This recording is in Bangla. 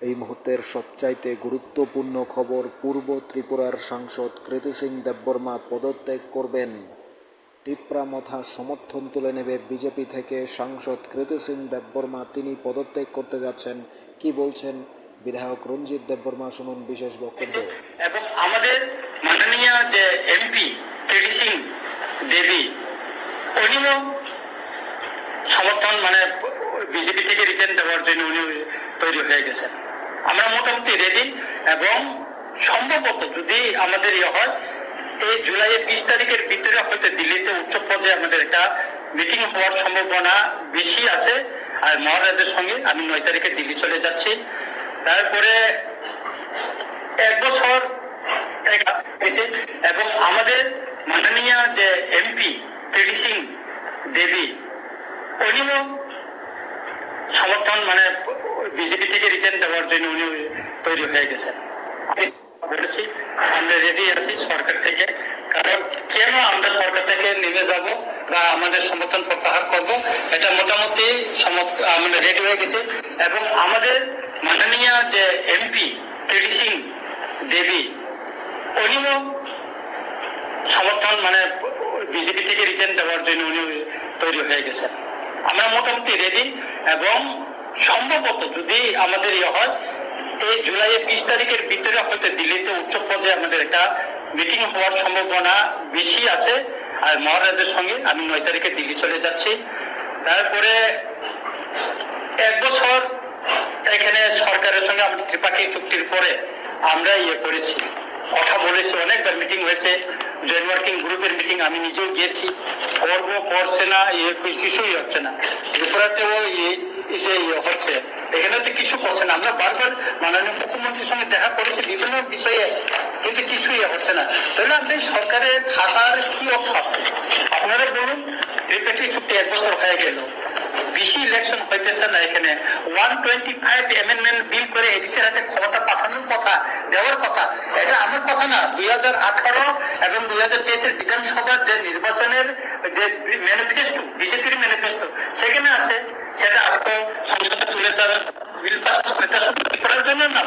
এই মুহূর্তের সবচাইতে গুরুত্বপূর্ণ খবর, পূর্ব ত্রিপুরার সাংসদ কৃতি সিং দেববর্মা পদত্যাগ করবেন। তিপ্রামথা সমর্থন তুলে নেবে বিজেপি থেকে সাংসদ কৃতি সিং দেববর্মা, তিনি পদত্যাগ করতে যাচ্ছেন। কি বলছেন বিধায়ক রঞ্জিত দেববর্মা, শুনুন বিশেষ বক্তব্য। এবং আমাদের মাননীয় যে এমপি কৃতি সিং দেবী, উনিও সমর্থন বিজেপি থেকে রিটার্ন দেওয়ার জন্য উনি তৈরি হয়ে গেছেন। আমরা মোটামুটি রেডি এবং সম্ভবত যদি আমাদের হয় এই জুলাইয়ের 20 তারিখের ভিতরে হয়তো দিল্লিতে উচ্চ পর্যায়ে আমাদের একটা মিটিং হওয়ার সম্ভাবনা বেশি আছে। আর মহারাজের সঙ্গে আমি 9 তারিখে দিল্লি চলে যাচ্ছি। তারপরে 1 বছর এবং আমাদের মাননীয় যে এমপি কৃতি সিং দেবী, উনিও সমর্থন বিজেপি থেকে রিটার্ন দেওয়ার জন্য উনি তৈরি হয়ে গেছেন। বলেছি আমরা রেডি আছি সরকার থেকে, কারণ কেন আমরা সরকার থেকে নেমে যাব বা আমাদের সমর্থন প্রত্যাহার করব, এটা মোটামুটি আমরা রেডি হয়ে গেছি। এবং আমাদের মাননীয় যে এমপি কৃতি সিং দেবী, উনিও সমর্থন বিজেপি থেকে রিটার্ন দেওয়ার জন্য উনি তৈরি হয়ে গেছেন। আমরা মোটামুটি রেডি এবং সম্ভবত যদি আমাদের হয় এই জুলাইয়ের 20 তারিখের ভিতরে হয়তো দিল্লিতে উচ্চ পর্যায়ে আমাদের একটা মিটিং হওয়ার সম্ভাবনা বেশি আছে। আর মহারাজের সঙ্গে আমি 9 তারিখে দিল্লি চলে যাচ্ছি। তারপরে 1 বছর এখানে সরকারের সঙ্গে আমাদের ত্রিপাক্ষিক চুক্তির পরে আমরা করেছি, কথা বলেছি, অনেকবার মিটিং হয়েছে, জয়েন্ট ওয়ার্কিং গ্রুপের মিটিং আমি নিজেও গিয়েছি। করছে না, কিছুই হচ্ছে না। ত্রিপুরাতেও যে হচ্ছে, এখানে তো কিছু করছে না। আমরা বারবার মাননীয় মুখ্যমন্ত্রীর সঙ্গে দেখা করেছি বিভিন্ন বিষয়ে, কিন্তু কিছুই হচ্ছে না। তাহলে আপনি সরকারের থাকার কি অর্থ আছে? আপনারা বলুন, ত্রিপাক্ষিক চুক্তি 1 বছর হয়ে গেল, বেশি ইলেকশন হইতেছে না। এখানে 125 অ্যামেন্ডমেন্ট বিল করে এডিসির হাতে ক্ষমতা পাঠানোর কথা, দেওয়ার কথা, এটা আমার কথা না। 2018 এবং 2023 বিধানসভার যে নির্বাচনের যে ম্যানিফেস্টো, বিজেপির ম্যানিফেস্টো, সেখানে আছে। সেটা আজকে সংসদে তুলে দেওয়ার বিল পাস করার জন্য না,